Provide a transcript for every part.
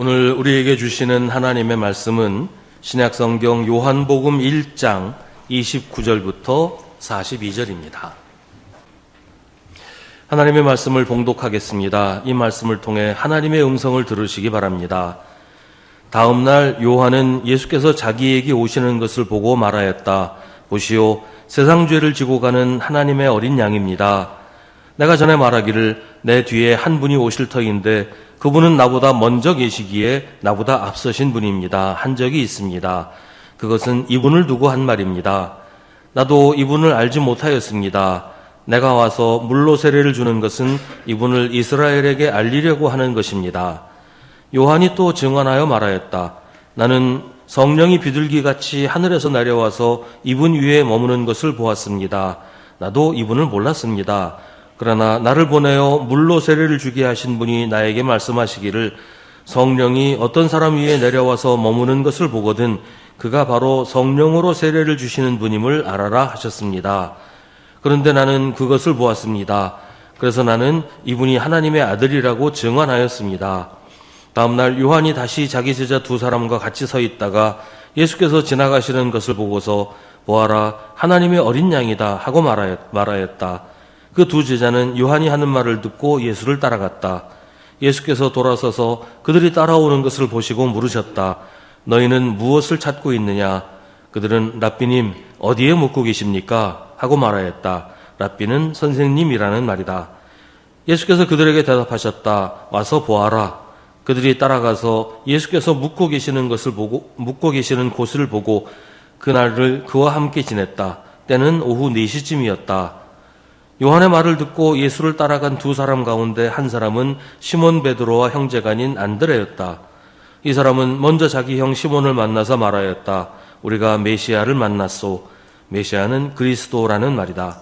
오늘 우리에게 주시는 하나님의 말씀은 신약성경 요한복음 1장 29절부터 42절입니다. 하나님의 말씀을 봉독하겠습니다. 이 말씀을 통해 하나님의 음성을 들으시기 바랍니다. 다음 날 요한은 예수께서 자기에게 오시는 것을 보고 말하였다. 보시오, 세상 죄를 지고 가는 하나님의 어린 양입니다. 내가 전에 말하기를 내 뒤에 한 분이 오실 터인데 그분은 나보다 먼저 계시기에 나보다 앞서신 분입니다. 한 적이 있습니다. 그것은 이분을 두고 한 말입니다. 나도 이분을 알지 못하였습니다. 내가 와서 물로 세례를 주는 것은 이분을 이스라엘에게 알리려고 하는 것입니다. 요한이 또 증언하여 말하였다. 나는 성령이 비둘기같이 하늘에서 내려와서 이분 위에 머무는 것을 보았습니다. 나도 이분을 몰랐습니다. 그러나 나를 보내어 물로 세례를 주게 하신 분이 나에게 말씀하시기를 성령이 어떤 사람 위에 내려와서 머무는 것을 보거든 그가 바로 성령으로 세례를 주시는 분임을 알아라 하셨습니다. 그런데 나는 그것을 보았습니다. 그래서 나는 이분이 하나님의 아들이라고 증언하였습니다. 다음 날 요한이 다시 자기 제자 두 사람과 같이 서 있다가 예수께서 지나가시는 것을 보고서 보아라, 하나님의 어린 양이다 하고 말하였다. 그 두 제자는 요한이 하는 말을 듣고 예수를 따라갔다. 예수께서 돌아서서 그들이 따라오는 것을 보시고 물으셨다. 너희는 무엇을 찾고 있느냐? 그들은 랍비님 어디에 묵고 계십니까? 하고 말하였다. 랍비는 선생님이라는 말이다. 예수께서 그들에게 대답하셨다. 와서 보아라. 그들이 따라가서 예수께서 묵고 계시는 곳을 보고 그날을 그와 함께 지냈다. 때는 오후 4시쯤이었다. 요한의 말을 듣고 예수를 따라간 두 사람 가운데 한 사람은 시몬 베드로와 형제가 아닌 안드레였다. 이 사람은 먼저 자기 형 시몬을 만나서 말하였다. 우리가 메시아를 만났소. 메시아는 그리스도라는 말이다.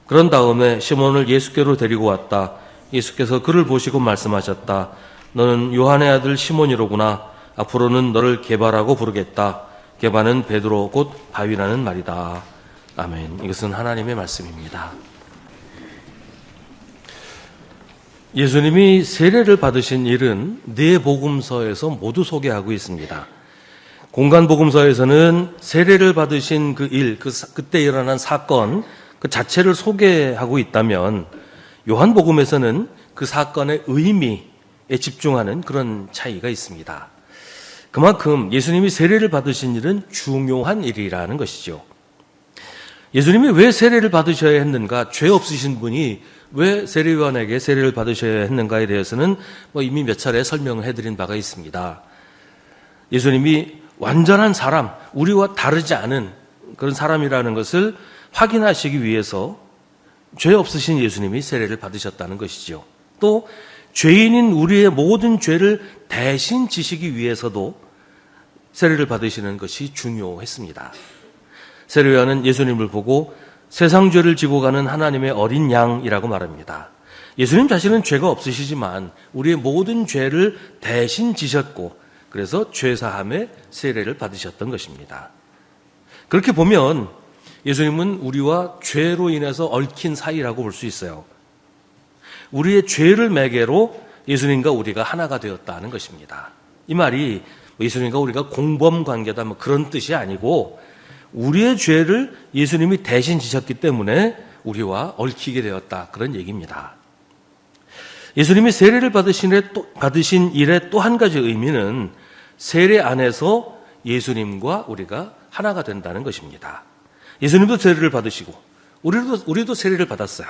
그런 다음에 시몬을 예수께로 데리고 왔다. 예수께서 그를 보시고 말씀하셨다. 너는 요한의 아들 시몬이로구나. 앞으로는 너를 게바라고 부르겠다. 게바는 베드로 곧 바위라는 말이다. 아멘. 이것은 하나님의 말씀입니다. 예수님이 세례를 받으신 일은 네 복음서에서 모두 소개하고 있습니다. 공간복음서에서는 세례를 받으신 그 일, 그때 일어난 사건 그 자체를 소개하고 있다면 요한복음에서는 그 사건의 의미에 집중하는 그런 차이가 있습니다. 그만큼 예수님이 세례를 받으신 일은 중요한 일이라는 것이죠. 예수님이 왜 세례를 받으셔야 했는가? 죄 없으신 분이 왜 세례요한에게 세례를 받으셔야 했는가에 대해서는 이미 몇 차례 설명을 해드린 바가 있습니다. 예수님이 완전한 사람, 우리와 다르지 않은 그런 사람이라는 것을 확인하시기 위해서 죄 없으신 예수님이 세례를 받으셨다는 것이죠. 또 죄인인 우리의 모든 죄를 대신 지시기 위해서도 세례를 받으시는 것이 중요했습니다. 세례요한은 예수님을 보고 세상 죄를 지고 가는 하나님의 어린 양이라고 말합니다. 예수님 자신은 죄가 없으시지만 우리의 모든 죄를 대신 지셨고 그래서 죄사함의 세례를 받으셨던 것입니다. 그렇게 보면 예수님은 우리와 죄로 인해서 얽힌 사이라고 볼 수 있어요. 우리의 죄를 매개로 예수님과 우리가 하나가 되었다는 것입니다. 이 말이 예수님과 우리가 공범 관계다 그런 뜻이 아니고 우리의 죄를 예수님이 대신 지셨기 때문에 우리와 얽히게 되었다. 그런 얘기입니다. 예수님이 세례를 받으신 일의 또 한 가지 의미는 세례 안에서 예수님과 우리가 하나가 된다는 것입니다. 예수님도 세례를 받으시고 우리도 세례를 받았어요.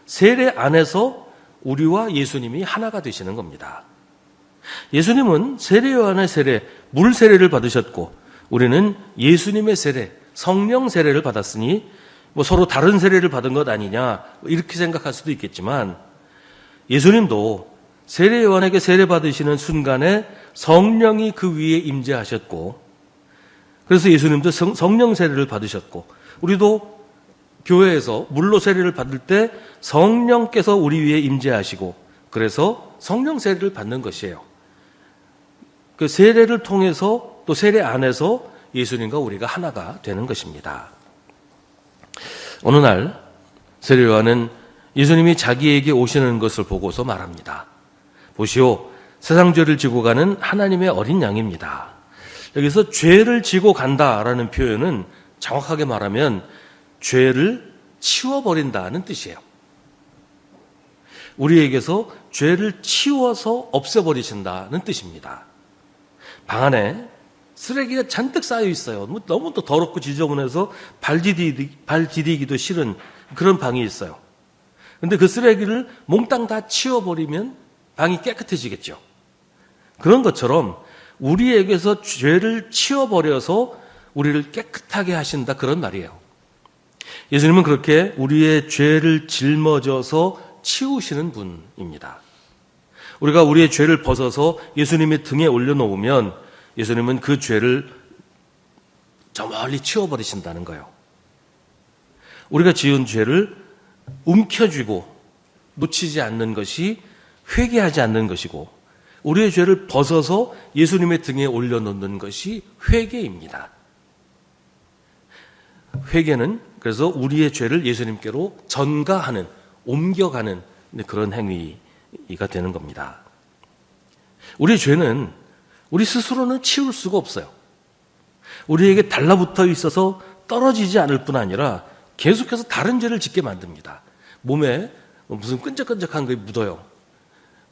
세례 안에서 우리와 예수님이 하나가 되시는 겁니다. 예수님은 세례요한의 세례, 물 세례를 받으셨고 우리는 예수님의 세례, 성령 세례를 받았으니 서로 다른 세례를 받은 것 아니냐 이렇게 생각할 수도 있겠지만 예수님도 세례요한에게 세례 받으시는 순간에 성령이 그 위에 임재하셨고 그래서 예수님도 성령 세례를 받으셨고 우리도 교회에서 물로 세례를 받을 때 성령께서 우리 위에 임재하시고 그래서 성령 세례를 받는 것이에요. 그 세례를 통해서 또 세례 안에서 예수님과 우리가 하나가 되는 것입니다. 어느 날 세례요한은 예수님이 자기에게 오시는 것을 보고서 말합니다. 보시오, 세상 죄를 지고 가는 하나님의 어린 양입니다. 여기서 죄를 지고 간다라는 표현은 정확하게 말하면 죄를 치워버린다는 뜻이에요. 우리에게서 죄를 치워서 없애버리신다는 뜻입니다. 방 안에 쓰레기가 잔뜩 쌓여 있어요. 너무 또 더럽고 지저분해서 발 디디기도 싫은 그런 방이 있어요. 근데 그 쓰레기를 몽땅 다 치워버리면 방이 깨끗해지겠죠. 그런 것처럼 우리에게서 죄를 치워버려서 우리를 깨끗하게 하신다, 그런 말이에요. 예수님은 그렇게 우리의 죄를 жил머져서 치우시는 분입니다. 우리가 우리의 죄를 벗어서 예수님의 등에 올려놓으면 예수님은 그 죄를 저 멀리 치워버리신다는 거예요. 우리가 지은 죄를 움켜쥐고 놓치지 않는 것이 회개하지 않는 것이고, 우리의 죄를 벗어서 예수님의 등에 올려놓는 것이 회개입니다. 회개는 그래서 우리의 죄를 예수님께로 전가하는, 옮겨가는 그런 행위가 되는 겁니다. 우리의 죄는 우리 스스로는 치울 수가 없어요. 우리에게 달라붙어 있어서 떨어지지 않을 뿐 아니라 계속해서 다른 죄를 짓게 만듭니다. 몸에 무슨 끈적끈적한 게 묻어요.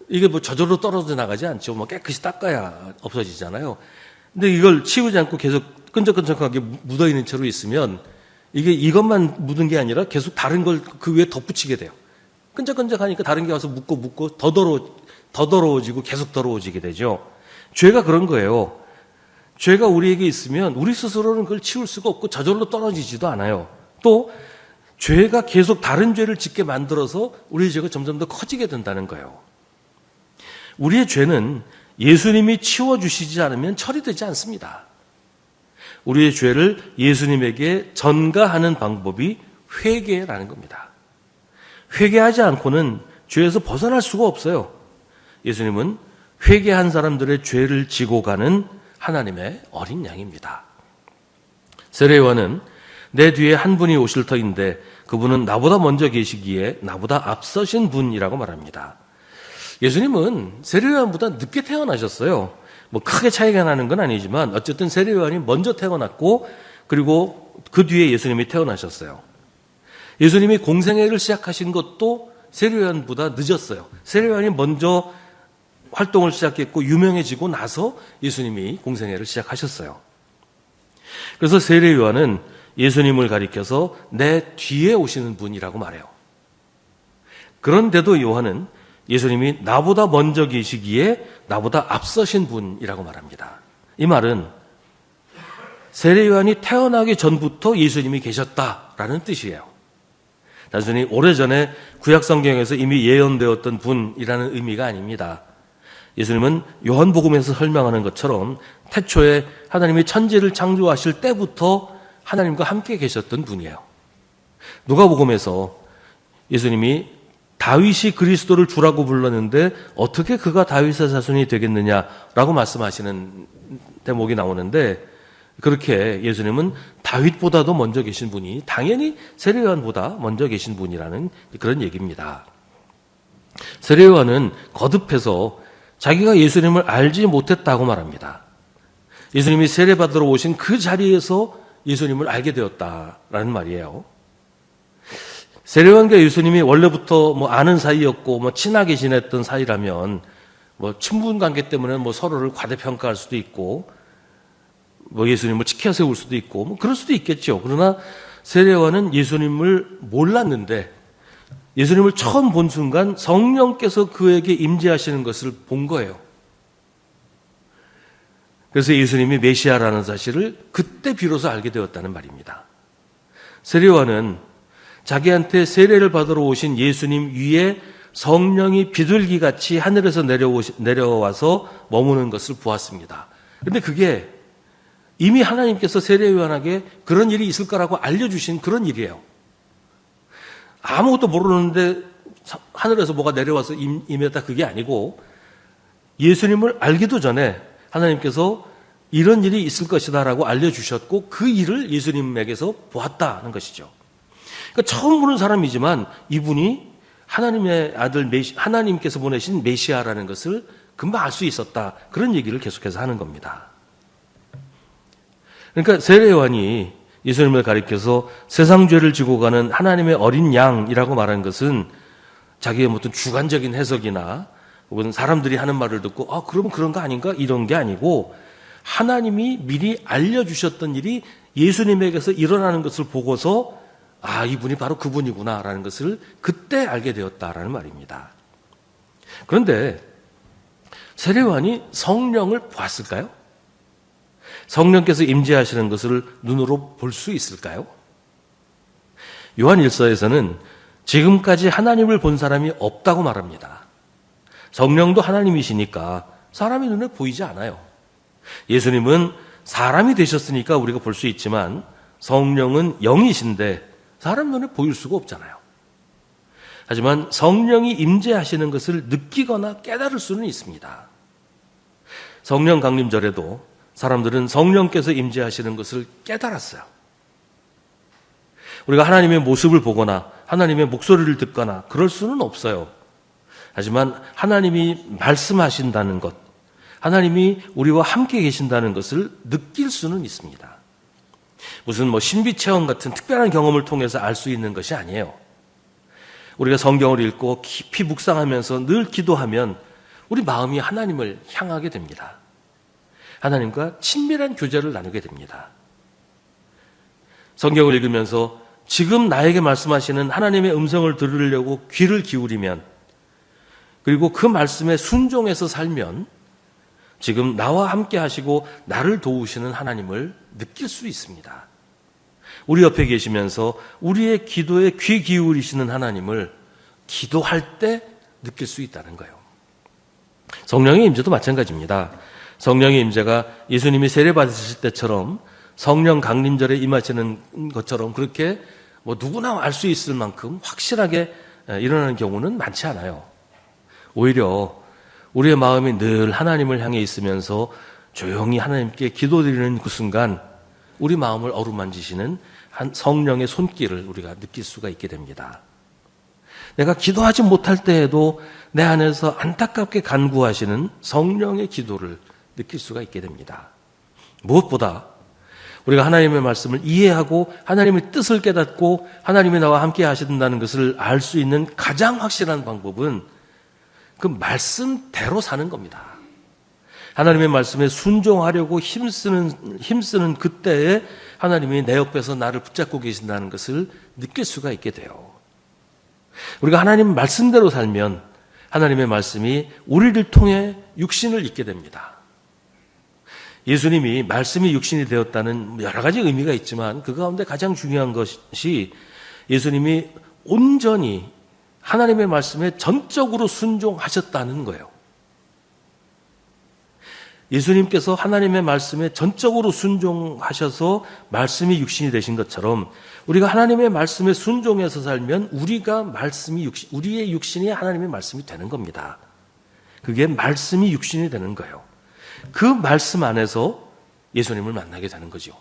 이게 뭐 저절로 떨어져 나가지 않죠. 뭐 깨끗이 닦아야 없어지잖아요. 근데 이걸 치우지 않고 계속 끈적끈적하게 묻어있는 채로 있으면 이게 이것만 묻은 게 아니라 계속 다른 걸 그 위에 덧붙이게 돼요. 끈적끈적하니까 다른 게 와서 묻고 더 더러워지고 계속 더러워지게 되죠. 죄가 그런 거예요. 죄가 우리에게 있으면 우리 스스로는 그걸 치울 수가 없고 저절로 떨어지지도 않아요. 또 죄가 계속 다른 죄를 짓게 만들어서 우리의 죄가 점점 더 커지게 된다는 거예요. 우리의 죄는 예수님이 치워주시지 않으면 처리되지 않습니다. 우리의 죄를 예수님에게 전가하는 방법이 회개라는 겁니다. 회개하지 않고는 죄에서 벗어날 수가 없어요. 예수님은 회개한 사람들의 죄를 지고 가는 하나님의 어린 양입니다. 세례요한은 내 뒤에 한 분이 오실 터인데 그분은 나보다 먼저 계시기에 나보다 앞서신 분이라고 말합니다. 예수님은 세례요한보다 늦게 태어나셨어요. 뭐 크게 차이가 나는 건 아니지만 어쨌든 세례요한이 먼저 태어났고 그리고 그 뒤에 예수님이 태어나셨어요. 예수님이 공생애를 시작하신 것도 세례요한보다 늦었어요. 세례요한이 먼저 활동을 시작했고 유명해지고 나서 예수님이 공생애를 시작하셨어요. 그래서 세례요한은 예수님을 가리켜서 내 뒤에 오시는 분이라고 말해요. 그런데도 요한은 예수님이 나보다 먼저 계시기에 나보다 앞서신 분이라고 말합니다. 이 말은 세례요한이 태어나기 전부터 예수님이 계셨다라는 뜻이에요. 단순히 오래전에 구약성경에서 이미 예언되었던 분이라는 의미가 아닙니다. 예수님은 요한복음에서 설명하는 것처럼 태초에 하나님이 천지를 창조하실 때부터 하나님과 함께 계셨던 분이에요. 누가복음에서 예수님이 다윗이 그리스도를 주라고 불렀는데 어떻게 그가 다윗의 자손이 되겠느냐라고 말씀하시는 대목이 나오는데, 그렇게 예수님은 다윗보다도 먼저 계신 분이 당연히 세례요한보다 먼저 계신 분이라는 그런 얘기입니다. 세례요한은 거듭해서 자기가 예수님을 알지 못했다고 말합니다. 예수님이 세례받으러 오신 그 자리에서 예수님을 알게 되었다라는 말이에요. 세례요한과 예수님이 원래부터 아는 사이였고 친하게 지냈던 사이라면 친분 관계 때문에 서로를 과대평가할 수도 있고 예수님을 치켜 세울 수도 있고 그럴 수도 있겠죠. 그러나 세례요한은 예수님을 몰랐는데 예수님을 처음 본 순간 성령께서 그에게 임재하시는 것을 본 거예요. 그래서 예수님이 메시아라는 사실을 그때 비로소 알게 되었다는 말입니다. 세례요한은 자기한테 세례를 받으러 오신 예수님 위에 성령이 비둘기같이 하늘에서 내려와서 머무는 것을 보았습니다. 그런데 그게 이미 하나님께서 세례요한에게 그런 일이 있을 거라고 알려주신 그런 일이에요. 아무것도 모르는데 하늘에서 뭐가 내려와서 임했다, 그게 아니고 예수님을 알기도 전에 하나님께서 이런 일이 있을 것이다라고 알려주셨고 그 일을 예수님에게서 보았다는 것이죠. 그러니까 처음 보는 사람이지만 이분이 하나님의 아들 하나님께서 보내신 메시아라는 것을 금방 알 수 있었다. 그런 얘기를 계속해서 하는 겁니다. 그러니까 세례요한이 예수님을 가리켜서 세상 죄를 지고 가는 하나님의 어린 양이라고 말한 것은 자기의 어떤 주관적인 해석이나 혹은 사람들이 하는 말을 듣고 그러면 그런 거 아닌가? 이런 게 아니고 하나님이 미리 알려주셨던 일이 예수님에게서 일어나는 것을 보고서 이분이 바로 그분이구나라는 것을 그때 알게 되었다라는 말입니다. 그런데 세례요한이 성령을 보았을까요? 성령께서 임재하시는 것을 눈으로 볼 수 있을까요? 요한 1서에서는 지금까지 하나님을 본 사람이 없다고 말합니다. 성령도 하나님이시니까 사람의 눈에 보이지 않아요. 예수님은 사람이 되셨으니까 우리가 볼 수 있지만 성령은 영이신데 사람 눈에 보일 수가 없잖아요. 하지만 성령이 임재하시는 것을 느끼거나 깨달을 수는 있습니다. 성령 강림절에도 사람들은 성령께서 임재하시는 것을 깨달았어요. 우리가 하나님의 모습을 보거나 하나님의 목소리를 듣거나 그럴 수는 없어요. 하지만 하나님이 말씀하신다는 것, 하나님이 우리와 함께 계신다는 것을 느낄 수는 있습니다. 무슨 신비체험 같은 특별한 경험을 통해서 알 수 있는 것이 아니에요. 우리가 성경을 읽고 깊이 묵상하면서 늘 기도하면 우리 마음이 하나님을 향하게 됩니다. 하나님과 친밀한 교제를 나누게 됩니다. 성경을 읽으면서 지금 나에게 말씀하시는 하나님의 음성을 들으려고 귀를 기울이면, 그리고 그 말씀에 순종해서 살면 지금 나와 함께 하시고 나를 도우시는 하나님을 느낄 수 있습니다. 우리 옆에 계시면서 우리의 기도에 귀 기울이시는 하나님을 기도할 때 느낄 수 있다는 거예요. 성령의 임재도 마찬가지입니다. 성령의 임재가 예수님이 세례받으실 때처럼 성령 강림절에 임하시는 것처럼 그렇게 누구나 알 수 있을 만큼 확실하게 일어나는 경우는 많지 않아요. 오히려 우리의 마음이 늘 하나님을 향해 있으면서 조용히 하나님께 기도드리는 그 순간 우리 마음을 어루만지시는 한 성령의 손길을 우리가 느낄 수가 있게 됩니다. 내가 기도하지 못할 때에도 내 안에서 안타깝게 간구하시는 성령의 기도를 느낄 수가 있게 됩니다. 무엇보다 우리가 하나님의 말씀을 이해하고 하나님의 뜻을 깨닫고 하나님이 나와 함께 하신다는 것을 알 수 있는 가장 확실한 방법은 그 말씀대로 사는 겁니다. 하나님의 말씀에 순종하려고 힘쓰는 그때에 하나님이 내 옆에서 나를 붙잡고 계신다는 것을 느낄 수가 있게 돼요. 우리가 하나님 말씀대로 살면 하나님의 말씀이 우리를 통해 육신을 입게 됩니다. 예수님이 말씀이 육신이 되었다는 여러 가지 의미가 있지만 그 가운데 가장 중요한 것이 예수님이 온전히 하나님의 말씀에 전적으로 순종하셨다는 거예요. 예수님께서 하나님의 말씀에 전적으로 순종하셔서 말씀이 육신이 되신 것처럼 우리가 하나님의 말씀에 순종해서 살면 우리의 육신이 하나님의 말씀이 되는 겁니다. 그게 말씀이 육신이 되는 거예요. 그 말씀 안에서 예수님을 만나게 되는 거죠.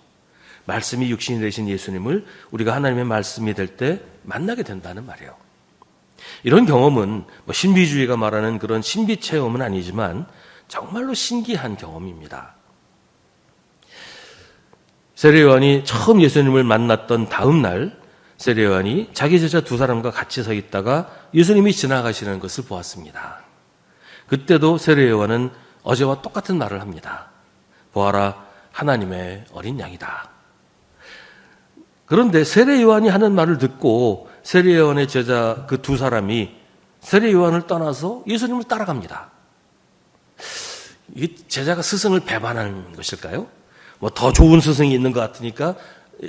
말씀이 육신이 되신 예수님을 우리가 하나님의 말씀이 될 때 만나게 된다는 말이에요. 이런 경험은 신비주의가 말하는 그런 신비 체험은 아니지만 정말로 신기한 경험입니다. 세례요한이 처음 예수님을 만났던 다음 날 세례요한이 자기 제자 두 사람과 같이 서 있다가 예수님이 지나가시는 것을 보았습니다. 그때도 세례요한은 어제와 똑같은 말을 합니다. 보아라, 하나님의 어린 양이다. 그런데 세례요한이 하는 말을 듣고 세례요한의 제자 그 두 사람이 세례요한을 떠나서 예수님을 따라갑니다. 이게 제자가 스승을 배반하는 것일까요? 더 좋은 스승이 있는 것 같으니까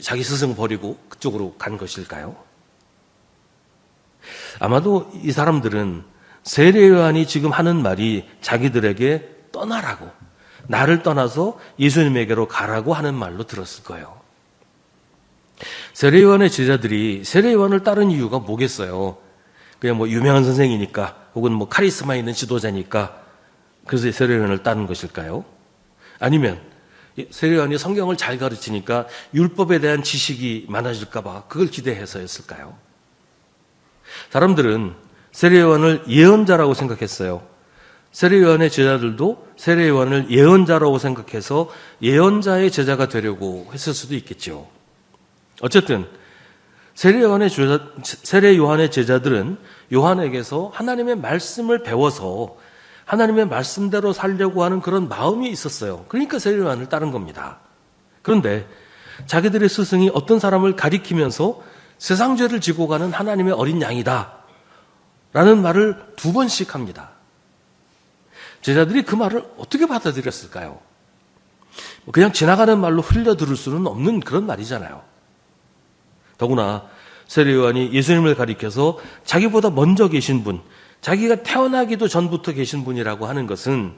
자기 스승 버리고 그쪽으로 간 것일까요? 아마도 이 사람들은 세례요한이 지금 하는 말이 자기들에게 떠나라고, 나를 떠나서 예수님에게로 가라고 하는 말로 들었을 거예요. 세례요한의 제자들이 세례요한을 따른 이유가 뭐겠어요? 그냥 유명한 선생이니까 혹은 카리스마 있는 지도자니까 그래서 세례요한을 따른 것일까요? 아니면 세례요한이 성경을 잘 가르치니까 율법에 대한 지식이 많아질까 봐 그걸 기대해서였을까요? 사람들은 세례요한을 예언자라고 생각했어요. 세례 요한의 제자들도 세례 요한을 예언자라고 생각해서 예언자의 제자가 되려고 했을 수도 있겠죠. 어쨌든 세례 요한의 제자들은 요한에게서 하나님의 말씀을 배워서 하나님의 말씀대로 살려고 하는 그런 마음이 있었어요. 그러니까 세례 요한을 따른 겁니다. 그런데 자기들의 스승이 어떤 사람을 가리키면서 세상 죄를 지고 가는 하나님의 어린 양이다 라는 말을 2번씩 합니다. 제자들이 그 말을 어떻게 받아들였을까요? 그냥 지나가는 말로 흘려 들을 수는 없는 그런 말이잖아요. 더구나 세례 요한이 예수님을 가리켜서 자기보다 먼저 계신 분, 자기가 태어나기도 전부터 계신 분이라고 하는 것은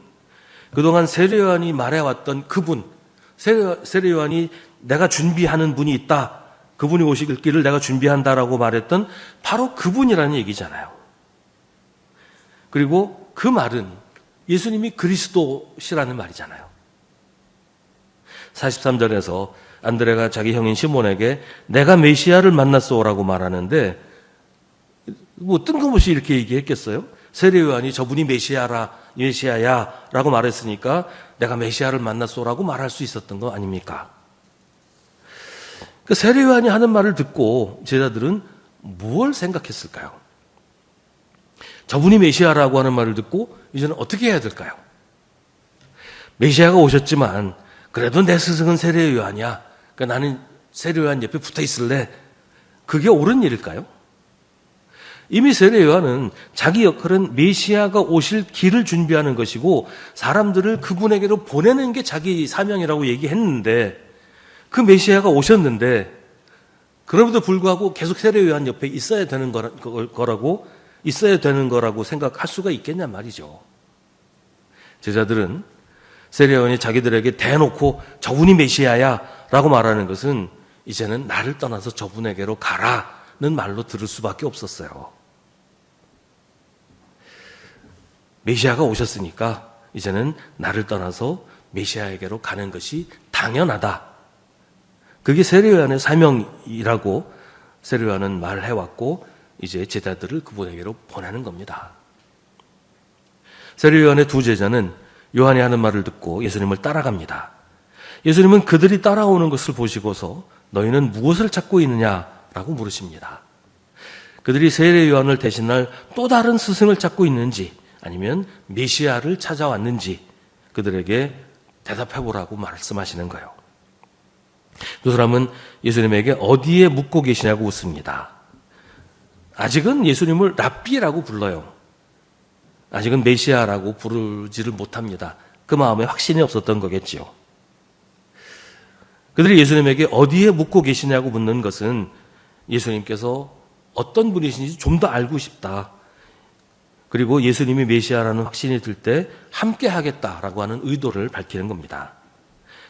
그동안 세례 요한이 말해왔던 그분, 세례 요한이 내가 준비하는 분이 있다, 그분이 오실 길을 내가 준비한다라고 말했던 바로 그분이라는 얘기잖아요. 그리고 그 말은 예수님이 그리스도시라는 말이잖아요. 43절에서 안드레가 자기 형인 시몬에게 내가 메시아를 만났소라고 말하는데 뭐 뜬금없이 이렇게 얘기했겠어요? 세례 요한이 저분이 메시아야 라고 말했으니까 내가 메시아를 만났소라고 말할 수 있었던 거 아닙니까? 그 세례 요한이 하는 말을 듣고 제자들은 무엇을 생각했을까요? 저분이 메시아라고 하는 말을 듣고 이제는 어떻게 해야 될까요? 메시아가 오셨지만 그래도 내 스승은 세례 요한이야. 그러니까 나는 세례 요한 옆에 붙어 있을래. 그게 옳은 일일까요? 이미 세례 요한은 자기 역할은 메시아가 오실 길을 준비하는 것이고 사람들을 그분에게로 보내는 게 자기 사명이라고 얘기했는데 그 메시아가 오셨는데 그럼에도 불구하고 계속 세례 요한 옆에 있어야 되는 거라고 생각할 수가 있겠냐 말이죠. 제자들은 세례 요한이 자기들에게 대놓고 저분이 메시아야 라고 말하는 것은 이제는 나를 떠나서 저분에게로 가라는 말로 들을 수밖에 없었어요. 메시아가 오셨으니까 이제는 나를 떠나서 메시아에게로 가는 것이 당연하다. 그게 세례 요한의 사명이라고 세례 요한은 말해왔고 이제 제자들을 그분에게로 보내는 겁니다. 세례 요한의 2 제자는 요한이 하는 말을 듣고 예수님을 따라갑니다. 예수님은 그들이 따라오는 것을 보시고서 너희는 무엇을 찾고 있느냐라고 물으십니다. 그들이 세례 요한을 대신할 또 다른 스승을 찾고 있는지 아니면 메시아를 찾아왔는지 그들에게 대답해보라고 말씀하시는 거예요. 두 사람은 예수님에게 어디에 묻고 계시냐고 묻습니다. 아직은 예수님을 랍비라고 불러요. 아직은 메시아라고 부르지를 못합니다. 그 마음에 확신이 없었던 거겠지요. 그들이 예수님에게 어디에 묻고 계시냐고 묻는 것은 예수님께서 어떤 분이신지 좀 더 알고 싶다. 그리고 예수님이 메시아라는 확신이 들 때 함께 하겠다라고 하는 의도를 밝히는 겁니다.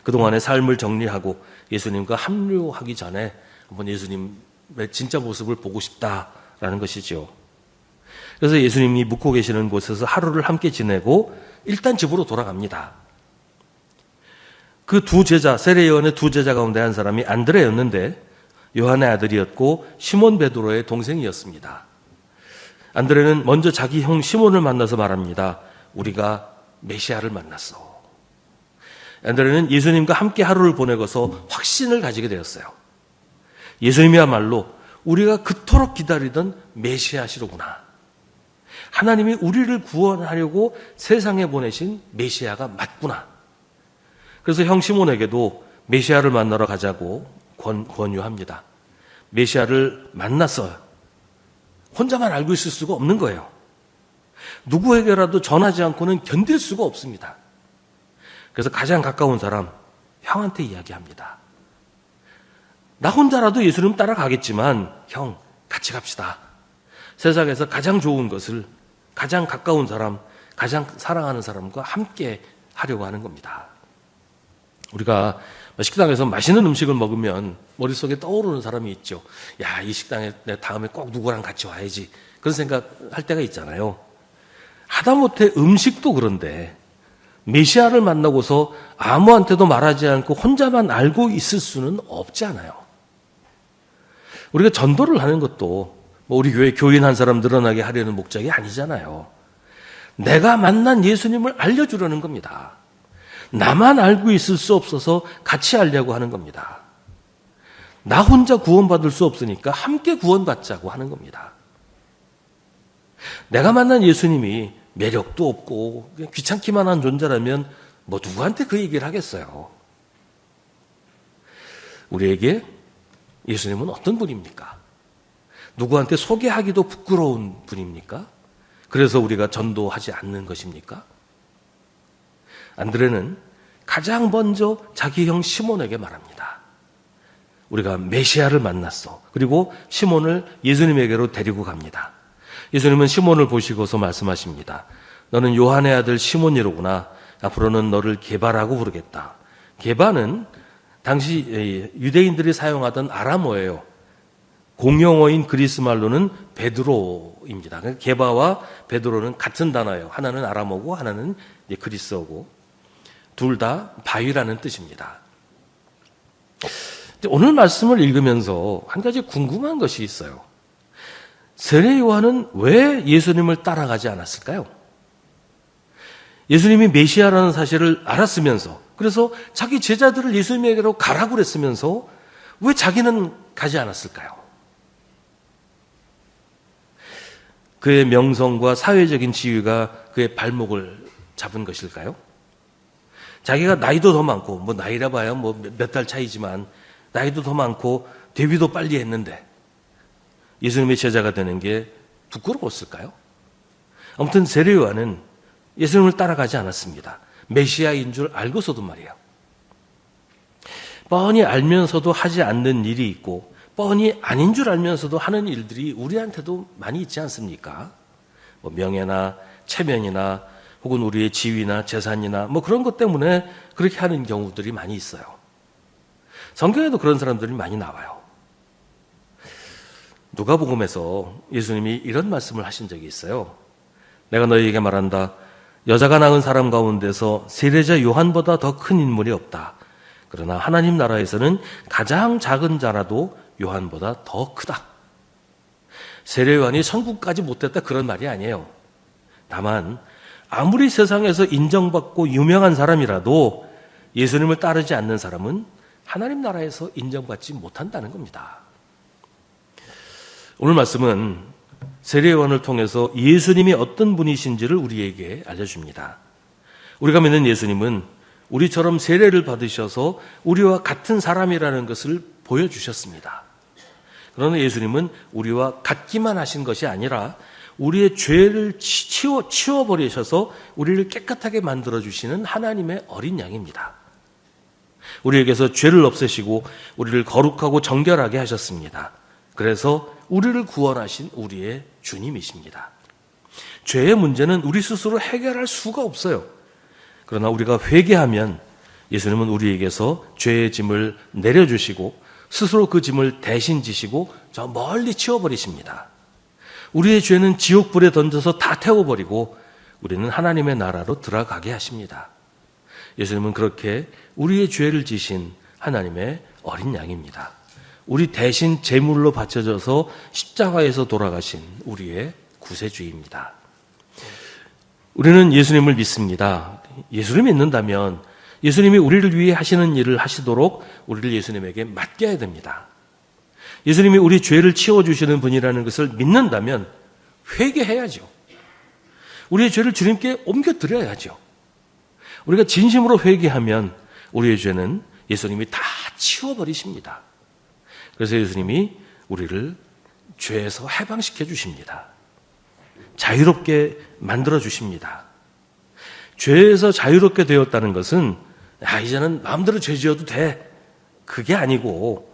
그동안의 삶을 정리하고 예수님과 합류하기 전에 한번 예수님의 진짜 모습을 보고 싶다라는 것이죠. 그래서 예수님이 묵고 계시는 곳에서 하루를 함께 지내고 일단 집으로 돌아갑니다. 그 2 제자, 세례 요한의 2 제자 가운데 한 사람이 안드레였는데 요한의 아들이었고 시몬 베드로의 동생이었습니다. 안드레는 먼저 자기 형 시몬을 만나서 말합니다. 우리가 메시아를 만났어. 안드레는 예수님과 함께 하루를 보내고서 확신을 가지게 되었어요. 예수님이야말로 우리가 그토록 기다리던 메시아시로구나. 하나님이 우리를 구원하려고 세상에 보내신 메시아가 맞구나. 그래서 형 시몬에게도 메시아를 만나러 가자고 권유합니다. 메시아를 만났어요. 혼자만 알고 있을 수가 없는 거예요. 누구에게라도 전하지 않고는 견딜 수가 없습니다. 그래서 가장 가까운 사람, 형한테 이야기합니다. 나 혼자라도 예수님 따라가겠지만 형, 같이 갑시다. 세상에서 가장 좋은 것을 가장 가까운 사람, 가장 사랑하는 사람과 함께 하려고 하는 겁니다. 우리가 식당에서 맛있는 음식을 먹으면 머릿속에 떠오르는 사람이 있죠. 야, 이 식당에 내가 다음에 꼭 누구랑 같이 와야지. 그런 생각할 때가 있잖아요. 하다못해 음식도 그런데 메시아를 만나고서 아무한테도 말하지 않고 혼자만 알고 있을 수는 없지 않아요. 우리가 전도를 하는 것도 우리 교회 교인 한 사람 늘어나게 하려는 목적이 아니잖아요. 내가 만난 예수님을 알려주려는 겁니다. 나만 알고 있을 수 없어서 같이 알려고 하는 겁니다. 나 혼자 구원받을 수 없으니까 함께 구원받자고 하는 겁니다. 내가 만난 예수님이 매력도 없고 귀찮기만 한 존재라면 뭐 누구한테 그 얘기를 하겠어요. 우리에게 예수님은 어떤 분입니까? 누구한테 소개하기도 부끄러운 분입니까? 그래서 우리가 전도하지 않는 것입니까? 안드레는 가장 먼저 자기 형 시몬에게 말합니다. 우리가 메시아를 만났어. 그리고 시몬을 예수님에게로 데리고 갑니다. 예수님은 시몬을 보시고서 말씀하십니다. 너는 요한의 아들 시몬이로구나. 앞으로는 너를 게바라고 부르겠다. 게바는 당시 유대인들이 사용하던 아람어예요. 공용어인 그리스 말로는 베드로입니다. 게바와 베드로는 같은 단어예요. 하나는 아람어고 하나는 그리스어고 둘 다 바위라는 뜻입니다. 오늘 말씀을 읽으면서 한 가지 궁금한 것이 있어요. 세례 요한은 왜 예수님을 따라가지 않았을까요? 예수님이 메시아라는 사실을 알았으면서 그래서 자기 제자들을 예수님에게로 가라고 그랬으면서 왜 자기는 가지 않았을까요? 그의 명성과 사회적인 지위가 그의 발목을 잡은 것일까요? 자기가 나이도 더 많고 뭐 나이라 봐야 뭐 몇 달 차이지만 나이도 더 많고 데뷔도 빨리 했는데 예수님의 제자가 되는 게 부끄러웠을까요? 아무튼 세례 요한은 예수님을 따라가지 않았습니다. 메시아인 줄 알고서도 말이에요. 뻔히 알면서도 하지 않는 일이 있고 뻔히 아닌 줄 알면서도 하는 일들이 우리한테도 많이 있지 않습니까? 뭐 명예나 체면이나 혹은 우리의 지위나 재산이나 뭐 그런 것 때문에 그렇게 하는 경우들이 많이 있어요. 성경에도 그런 사람들이 많이 나와요. 누가복음에서 예수님이 이런 말씀을 하신 적이 있어요. 내가 너희에게 말한다. 여자가 낳은 사람 가운데서 세례자 요한보다 더 큰 인물이 없다. 그러나 하나님 나라에서는 가장 작은 자라도 요한보다 더 크다. 세례 요한이 천국까지 못됐다 그런 말이 아니에요. 다만 아무리 세상에서 인정받고 유명한 사람이라도 예수님을 따르지 않는 사람은 하나님 나라에서 인정받지 못한다는 겁니다. 오늘 말씀은 세례 요한을 통해서 예수님이 어떤 분이신지를 우리에게 알려줍니다. 우리가 믿는 예수님은 우리처럼 세례를 받으셔서 우리와 같은 사람이라는 것을 보여주셨습니다. 그러나 예수님은 우리와 같기만 하신 것이 아니라 우리의 죄를 치워버리셔서 우리를 깨끗하게 만들어주시는 하나님의 어린 양입니다. 우리에게서 죄를 없애시고 우리를 거룩하고 정결하게 하셨습니다. 그래서 우리를 구원하신 우리의 주님이십니다. 죄의 문제는 우리 스스로 해결할 수가 없어요. 그러나 우리가 회개하면 예수님은 우리에게서 죄의 짐을 내려주시고 스스로 그 짐을 대신 지시고 저 멀리 치워버리십니다. 우리의 죄는 지옥불에 던져서 다 태워버리고 우리는 하나님의 나라로 들어가게 하십니다. 예수님은 그렇게 우리의 죄를 지신 하나님의 어린 양입니다. 우리 대신 제물로 바쳐져서 십자가에서 돌아가신 우리의 구세주입니다. 우리는 예수님을 믿습니다. 예수를 믿는다면 예수님이 우리를 위해 하시는 일을 하시도록 우리를 예수님에게 맡겨야 됩니다. 예수님이 우리 죄를 치워주시는 분이라는 것을 믿는다면 회개해야죠. 우리의 죄를 주님께 옮겨드려야죠. 우리가 진심으로 회개하면 우리의 죄는 예수님이 다 치워버리십니다. 그래서 예수님이 우리를 죄에서 해방시켜 주십니다. 자유롭게 만들어 주십니다. 죄에서 자유롭게 되었다는 것은 이제는 마음대로 죄 지어도 돼. 그게 아니고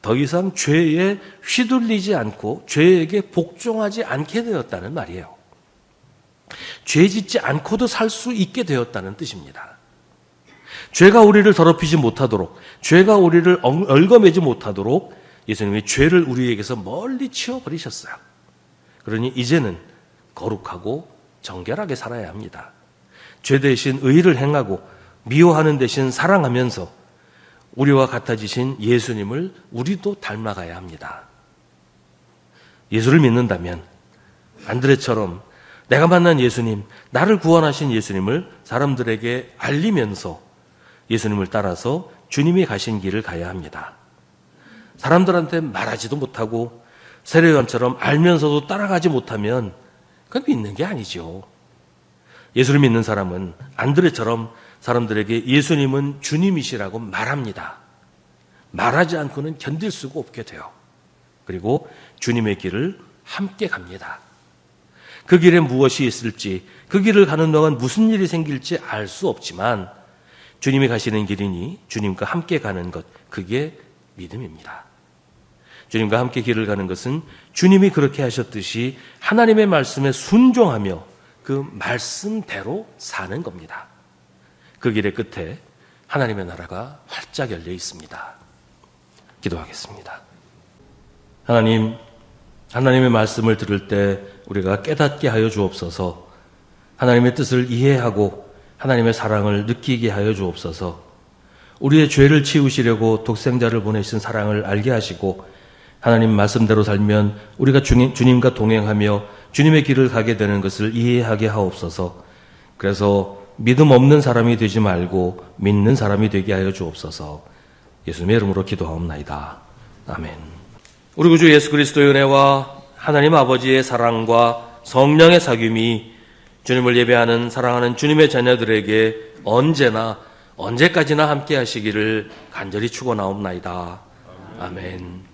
더 이상 죄에 휘둘리지 않고 죄에게 복종하지 않게 되었다는 말이에요. 죄 짓지 않고도 살 수 있게 되었다는 뜻입니다. 죄가 우리를 더럽히지 못하도록, 죄가 우리를 얽어매지 못하도록 예수님이 죄를 우리에게서 멀리 치워버리셨어요. 그러니 이제는 거룩하고 정결하게 살아야 합니다. 죄 대신 의를 행하고 미워하는 대신 사랑하면서 우리와 같아지신 예수님을 우리도 닮아가야 합니다. 예수를 믿는다면 안드레처럼 내가 만난 예수님, 나를 구원하신 예수님을 사람들에게 알리면서 예수님을 따라서 주님이 가신 길을 가야 합니다. 사람들한테 말하지도 못하고 세례요한처럼 알면서도 따라가지 못하면 그건 믿는 게 아니죠. 예수를 믿는 사람은 안드레처럼 사람들에게 예수님은 주님이시라고 말합니다. 말하지 않고는 견딜 수가 없게 돼요. 그리고 주님의 길을 함께 갑니다. 그 길에 무엇이 있을지, 그 길을 가는 동안 무슨 일이 생길지 알 수 없지만 주님이 가시는 길이니 주님과 함께 가는 것, 그게 믿음입니다. 주님과 함께 길을 가는 것은 주님이 그렇게 하셨듯이 하나님의 말씀에 순종하며 그 말씀대로 사는 겁니다. 그 길의 끝에 하나님의 나라가 활짝 열려 있습니다. 기도하겠습니다. 하나님, 하나님의 말씀을 들을 때 우리가 깨닫게 하여 주옵소서. 하나님의 뜻을 이해하고 하나님의 사랑을 느끼게 하여 주옵소서. 우리의 죄를 치우시려고 독생자를 보내신 사랑을 알게 하시고 하나님 말씀대로 살면 우리가 주님과 동행하며 주님의 길을 가게 되는 것을 이해하게 하옵소서. 그래서 믿음 없는 사람이 되지 말고 믿는 사람이 되게 하여 주옵소서. 예수님의 이름으로 기도하옵나이다. 아멘. 우리 구주 예수 그리스도의 은혜와 하나님 아버지의 사랑과 성령의 사귐이 주님을 예배하는 사랑하는 주님의 자녀들에게 언제나 언제까지나 함께 하시기를 간절히 축원하옵나이다. 아멘.